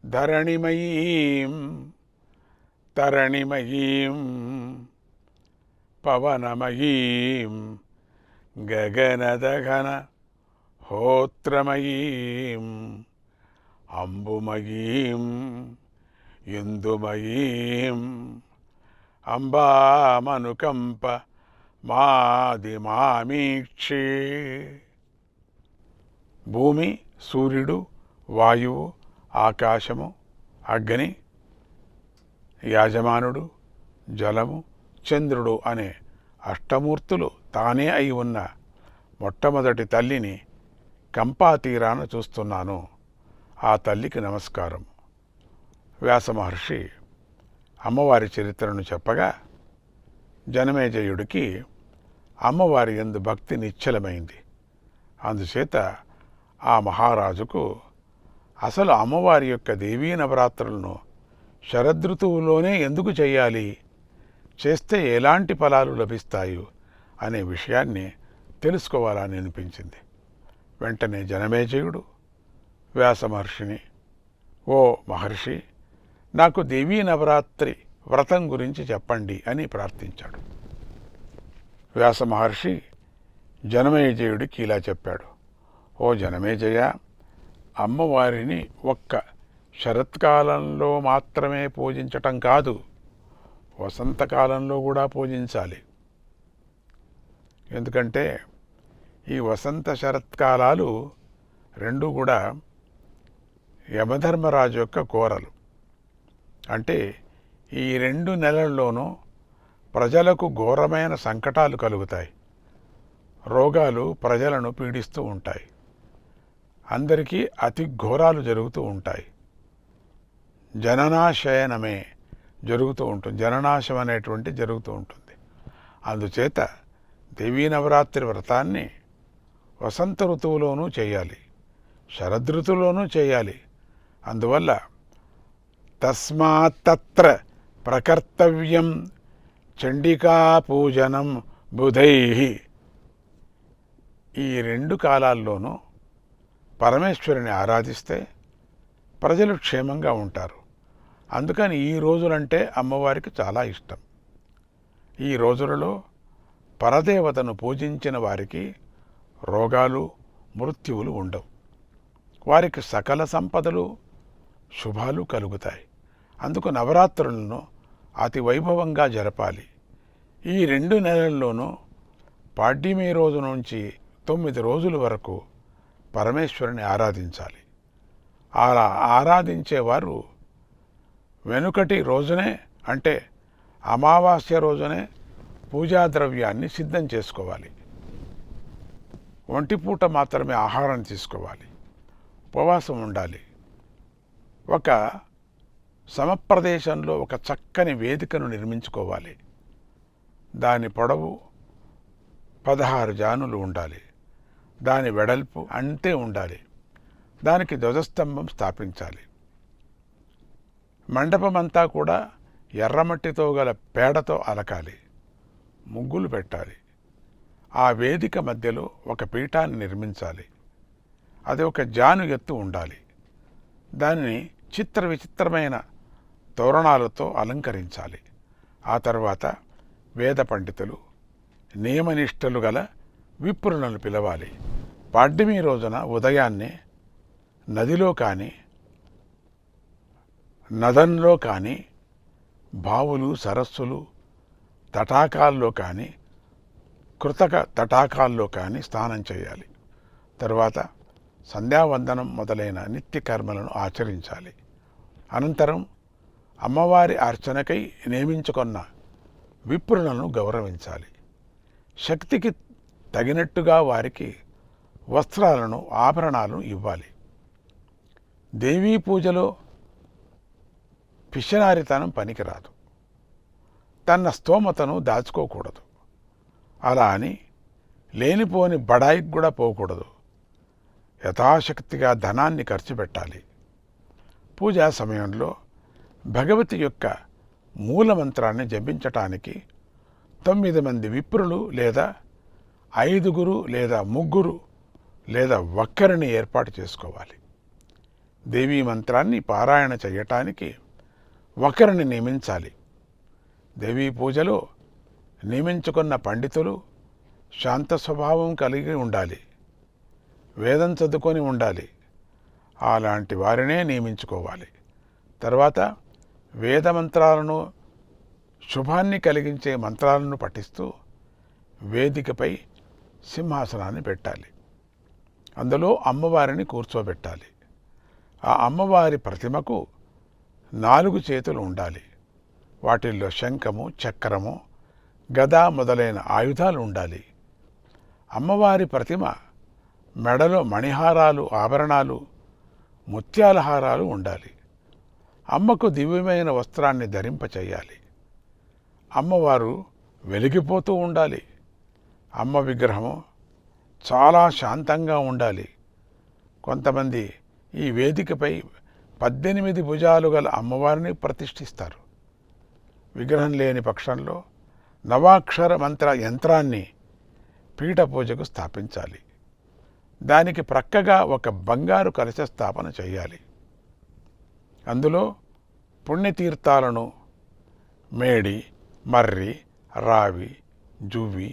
ధరణిమయీం తరణిమయీం పవనమయీం గగనదఘన హోత్రమయీం అంబుమయీం ఇందుమయీం అంబామనుకంప మాదిమామీక్షే. భూమి, సూర్యుడు, వాయువు, ఆకాశము, అగ్ని, యాజమానుడు, జలము, చంద్రుడు అనే అష్టమూర్తులు తానే అయి ఉన్న మొట్టమొదటి తల్లిని కంపా తీరాన చూస్తున్నాను. ఆ తల్లికి నమస్కారం. వ్యాస మహర్షి అమ్మవారి చరిత్రను చెప్పగా జనమేజయుడికి అమ్మవారి యందు భక్తి నిశ్చలమైంది. అందుచేత ఆ మహారాజుకు అసలు అమ్మవారి యొక్క దేవీ నవరాత్రులను శరదృతువులోనే ఎందుకు చేయాలి, చేస్తే ఎలాంటి ఫలాలు లభిస్తాయి అనే విషయాన్ని తెలుసుకోవాలని అనిపించింది. వెంటనే జనమేజయుడు వ్యాస మహర్షిని, ఓ మహర్షి, నాకు దేవీ నవరాత్రి వ్రతం గురించి చెప్పండి అని ప్రార్థించాడు. వ్యాస మహర్షి జనమేజయుడికి ఇలా చెప్పాడు. ఓ జనమేజయ, అమ్మవారిని ఒక్క శరత్కాలంలో మాత్రమే పూజించటం కాదు, వసంతకాలంలో కూడా పూజించాలి. ఎందుకంటే ఈ వసంత శరత్కాలాలు రెండు కూడా యమధర్మరాజు యొక్క కోరలు. అంటే ఈ 2 నెలల్లోనూ ప్రజలకు ఘోరమైన సంకటాలు కలుగుతాయి. రోగాలు ప్రజలను పీడిస్తూ ఉంటాయి. అందరికీ అతి ఘోరాలు జరుగుతూ ఉంటాయి. జననాశయనమే జరుగుతూ ఉంటుంది. జననాశం అనేటువంటి జరుగుతూ ఉంటుంది. అందుచేత దేవీ నవరాత్రి వ్రతాన్ని వసంత ఋతువులోనూ చేయాలి, శరదృతువులోనూ చేయాలి. అందువల్ల తస్మాత్తత్ర ప్రకర్తవ్యం చండికా పూజనం బుధై. ఈ 2 కాలాల్లోనూ పరమేశ్వరుని ఆరాధిస్తే ప్రజలు క్షేమంగా ఉంటారు. అందుకని ఈ రోజులంటే అమ్మవారికి చాలా ఇష్టం. ఈ రోజులలో పరదేవతను పూజించిన వారికి రోగాలు, మృత్యువులు ఉండవు. వారికి సకల సంపదలు, శుభాలు కలుగుతాయి. అందుకు నవరాత్రులను అతి వైభవంగా జరపాలి. ఈ 2 నెలల్లోనూ పాడ్యమి రోజు నుంచి 9 రోజుల వరకు పరమేశ్వరుని ఆరాధించాలి. అలా ఆరాధించేవారు వెనుకటి రోజునే, అంటే అమావాస్య రోజునే పూజా ద్రవ్యాన్ని సిద్ధం చేసుకోవాలి. ఒంటిపూట మాత్రమే ఆహారం తీసుకోవాలి. ఉపవాసం ఉండాలి. ఒక సమప్రదేశంలో ఒక చక్కని వేదికను నిర్మించుకోవాలి. దాని పొడవు 16 జానులు ఉండాలి. దాని వెడల్పు అంతే ఉండాలి. దానికి ధ్వజస్తంభం స్థాపించాలి. మండపమంతా కూడా ఎర్రమట్టితో గల పేడతో అలకాలి. ముగ్గులు పెట్టాలి. ఆ వేదిక మధ్యలో ఒక పీఠాన్ని నిర్మించాలి. అది ఒక జాను ఎత్తు ఉండాలి. దానిని చిత్ర విచిత్రమైన తోరణాలతో అలంకరించాలి. ఆ తర్వాత వేద పండితులు, నియమనిష్టలు గల విప్రులను పిలవాలి. పాడ్యమి రోజున ఉదయాన్నే నదిలో కానీ, నదంలో కానీ, బావులు, సరస్సులు, తటాకాల్లో కానీ, కృతక తటాకాల్లో కానీ స్నానం చేయాలి. తరువాత సంధ్యావందనం మొదలైన నిత్య కర్మలను ఆచరించాలి. అనంతరం అమ్మవారి అర్చనకై నియమించుకున్న విప్రులను గౌరవించాలి. శక్తికి తగినట్టుగా వారికి వస్త్రాలను, ఆభరణాలను ఇవ్వాలి. దేవీ పూజలో పిశనారితనం పనికిరాదు. తన స్తోమతను దాచుకోకూడదు. అలా అని లేనిపోని బడాయికి కూడా పోకూడదు. యథాశక్తిగా ధనాన్ని ఖర్చు పెట్టాలి. పూజా సమయంలో భగవతి యొక్క మూలమంత్రాన్ని జపించటానికి 9 మంది విప్రులు లేదా 5 లేదా 3 లేదా ఒక్కరిని ఏర్పాటు చేసుకోవాలి. దేవీ మంత్రాన్ని పారాయణ చేయటానికి ఒకరిని నియమించాలి. దేవీ పూజలో నియమించుకున్న పండితులు శాంత స్వభావం కలిగి ఉండాలి, వేదం చదువుకొని ఉండాలి. అలాంటి వారినే నియమించుకోవాలి. తర్వాత వేద మంత్రాలను, శుభాన్ని కలిగించే మంత్రాలను పఠిస్తూ వేదికపై సింహాసనాన్ని పెట్టాలి. అందులో అమ్మవారిని కూర్చోబెట్టాలి. ఆ అమ్మవారి ప్రతిమకు 4 చేతులు ఉండాలి. వాటిల్లో శంఖము, చక్రము, గద మొదలైన ఆయుధాలు ఉండాలి. అమ్మవారి ప్రతిమ మెడలో మణిహారాలు, ఆభరణాలు, ముత్యాల హారాలు ఉండాలి. అమ్మకు దివ్యమైన వస్త్రాన్ని ధరింపచేయాలి. అమ్మవారు వెలిగిపోతూ ఉండాలి. అమ్మ విగ్రహము చాలా శాంతంగా ఉండాలి. కొంతమంది ఈ వేదికపై 18 భుజాలు గల అమ్మవారిని ప్రతిష్ఠిస్తారు. విగ్రహం లేని పక్షంలో నవాక్షర మంత్ర యంత్రాన్ని పీఠ పూజకు స్థాపించాలి. దానికి ప్రక్కగా ఒక బంగారు కలశ స్థాపన చేయాలి. అందులో పుణ్యతీర్థాలను, మేడి, మర్రి, రావి, జువ్వి,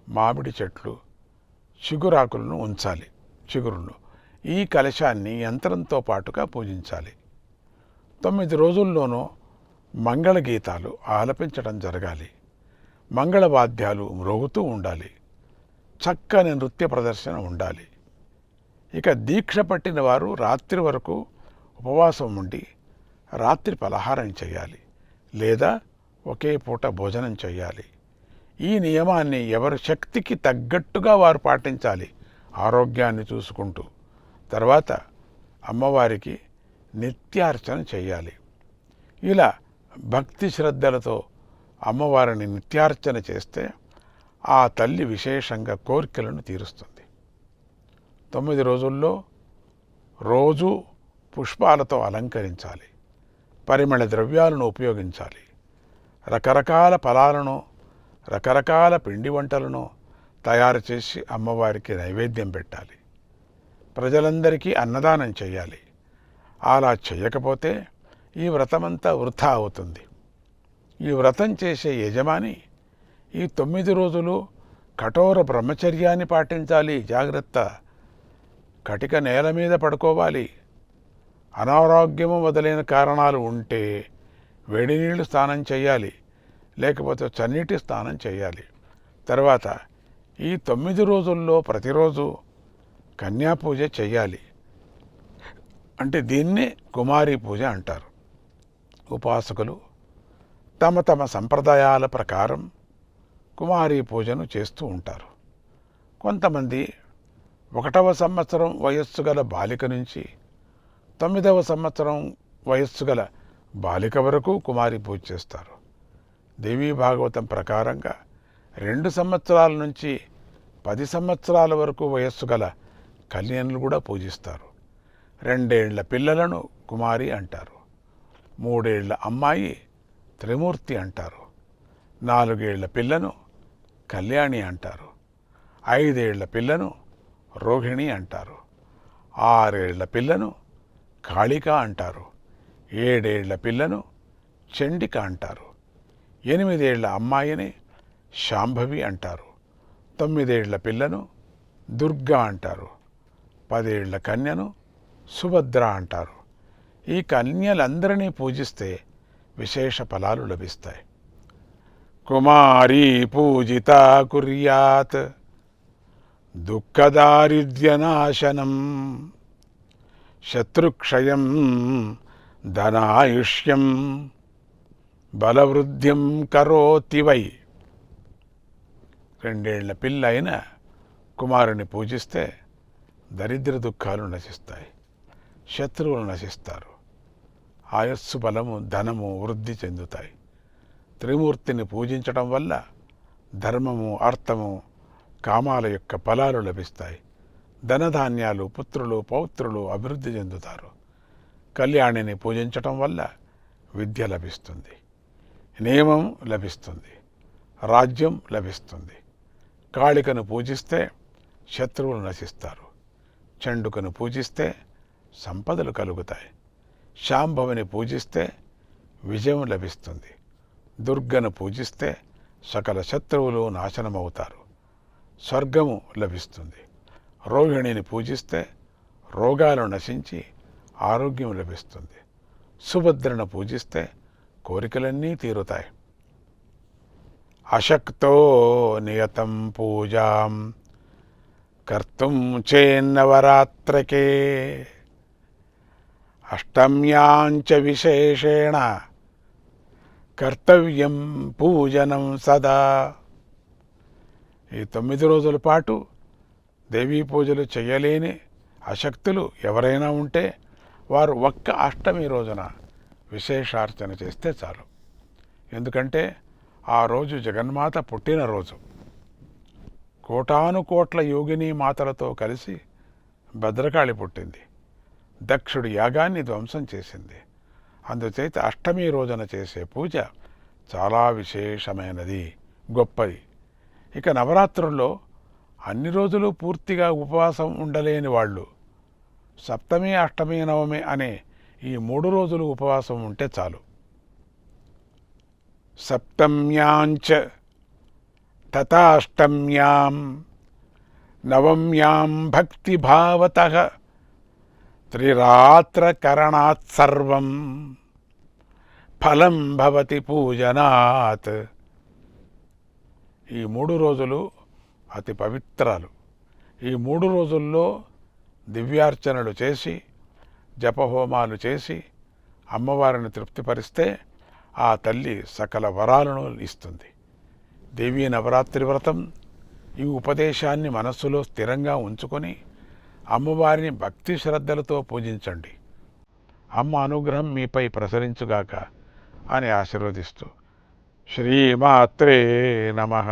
మామిడి చెట్లు, చిగురాకులను ఉంచాలి. చిగురులను ఈ కలశాన్ని యంత్రంతో పాటుగా పూజించాలి. 9 రోజుల్లోనూ మంగళగీతాలు ఆలపించడం జరగాలి. మంగళవాద్యాలు మ్రోగుతూ ఉండాలి. చక్కని నృత్య ప్రదర్శన ఉండాలి. ఇక దీక్ష పట్టిన వారు రాత్రి వరకు ఉపవాసం ఉండి రాత్రి పలహారం చేయాలి, లేదా ఒకే పూట భోజనం చేయాలి. ఈ నియమాన్ని ఎవరి శక్తికి తగ్గట్టుగా వారు పాటించాలి, ఆరోగ్యాన్ని చూసుకుంటూ. తర్వాత అమ్మవారికి నిత్యార్చన చేయాలి. ఇలా భక్తి శ్రద్ధలతో అమ్మవారిని నిత్యార్చన చేస్తే ఆ తల్లి విశేషంగా కోరికలను తీరుస్తుంది. 9 రోజుల్లో రోజు పుష్పాలతో అలంకరించాలి. పరిమళ ద్రవ్యాలను ఉపయోగించాలి. రకరకాల ఫలాలను, రకరకాల పిండి వంటలను తయారు చేసి అమ్మవారికి నైవేద్యం పెట్టాలి. ప్రజలందరికీ అన్నదానం చేయాలి. అలా చేయకపోతే ఈ వ్రతమంతా వృథా అవుతుంది. ఈ వ్రతం చేసే యజమాని ఈ 9 రోజులు కఠోర బ్రహ్మచర్యాన్ని పాటించాలి. జాగ్రత్త. కటిక నేల మీద పడుకోవాలి. అనారోగ్యము మొదలైన కారణాలు ఉంటే వేడి నీళ్ళు స్నానం చేయాలి, లేకపోతే చన్నీటి స్నానం చేయాలి. తర్వాత ఈ 9 రోజుల్లో ప్రతిరోజు కన్యాపూజ చేయాలి. అంటే దీన్నే కుమారీ పూజ అంటారు. ఉపాసకులు తమ తమ సంప్రదాయాల ప్రకారం కుమారీ పూజను చేస్తూ ఉంటారు. కొంతమంది 1వ సంవత్సరం వయస్సు గల బాలిక నుంచి 9వ సంవత్సరం వయస్సు గల బాలిక వరకు కుమారీ పూజ చేస్తారు. దేవీ భాగవతం ప్రకారంగా 2 సంవత్సరాల నుంచి 10 సంవత్సరాల వరకు వయస్సు గల కన్యలను కూడా పూజిస్తారు. 2 ఏళ్ల పిల్లలను కుమారి అంటారు. 3 ఏళ్ల అమ్మాయి త్రిమూర్తి అంటారు. 4 ఏళ్ల పిల్లను కళ్యాణి అంటారు. 5 ఏళ్ల పిల్లను రోహిణి అంటారు. 6 ఏళ్ల పిల్లను కాళిక అంటారు. 7 ఏళ్ల పిల్లను చండిక అంటారు. 8 ఏళ్ల అమ్మాయిని శాంభవి అంటారు. 9 ఏళ్ల పిల్లను దుర్గా అంటారు. 10 ఏళ్ల కన్యను సుభద్ర అంటారు. ఈ కన్యలందరినీ పూజిస్తే విశేష ఫలాలు లభిస్తాయి. కుమారీ పూజిత కుర్యాత్ దుఃఖదారిద్ర్యనాశనం శత్రుక్షయం ధనాయుష్యం బలవృద్ధిం కరోతి వై. 2 ఏళ్ల పిల్ల అయిన కుమారుని పూజిస్తే దరిద్ర దుఃఖాలు నశిస్తాయి, శత్రువులు నశిస్తారు, ఆయస్సు బలము, ధనము వృద్ధి చెందుతాయి. త్రిమూర్తిని పూజించడం వల్ల ధర్మము, అర్థము, కామాల యొక్క ఫలాలు లభిస్తాయి. ధనధాన్యాలు, పుత్రులు, పౌత్రులు అభివృద్ధి చెందుతారు. కళ్యాణిని పూజించటం వల్ల విద్య లభిస్తుంది, నియమం లభిస్తుంది, రాజ్యం లభిస్తుంది. కాళికను పూజిస్తే శత్రువులు నశిస్తారు. చండుకను పూజిస్తే సంపదలు కలుగుతాయి. శాంభవిని పూజిస్తే విజయం లభిస్తుంది. దుర్గను పూజిస్తే సకల శత్రువులు నాశనమవుతారు. స్వర్గము లభిస్తుంది. రోహిణిని పూజిస్తే రోగాలు నశించి ఆరోగ్యం లభిస్తుంది. సుభద్రను పూజిస్తే కోరికలన్నీ తీరుతాయి. అశక్తో నియతం పూజాం కర్తుం చేన్నవరాత్రకే అష్టమ్యాంచ విశేషేణ కర్తవ్యం పూజనం సదా. ఈ 9 రోజుల పాటు దేవీ పూజలు చేయలేని అశక్తులు ఎవరైనా ఉంటే వారు ఒక్క అష్టమి రోజున విశేషార్చన చేస్తే చాలు. ఎందుకంటే ఆ రోజు జగన్మాత పుట్టినరోజు. కోటానుకోట్ల యోగిని మాతలతో కలిసి భద్రకాళి పుట్టింది. దక్షుడి యాగాన్ని ధ్వంసం చేసింది. అందుచేత అష్టమి రోజున చేసే పూజ చాలా విశేషమైనది, గొప్పది. ఇక నవరాత్రుల్లో అన్ని రోజులు పూర్తిగా ఉపవాసం ఉండలేని వాళ్ళు సప్తమి, అష్టమి, నవమి అనే ఈ 3 రోజులు ఉపవాసం ఉంటే చాలు. సప్తమ్యాంచ తథాష్టమ్యాం నవమ్యాం భక్తిభావతః త్రిరాత్రకరణాత్ సర్వం ఫలం భవతి పూజనాత్. ఈ 3 రోజులు అతి పవిత్రాలు. ఈ 3 రోజుల్లో దివ్యార్చనలు చేసి జపహోమాలు చేసి అమ్మవారిని తృప్తిపరిస్తే ఆ తల్లి సకల వరాలను ఇస్తుంది. దేవీ నవరాత్రి వ్రతం ఈ ఉపదేశాన్ని మనస్సులో స్థిరంగా ఉంచుకొని అమ్మవారిని భక్తి శ్రద్ధలతో పూజించండి. అమ్మ అనుగ్రహం మీపై ప్రసరించుగాక అని ఆశీర్వదిస్తూ శ్రీమాత్రే నమః.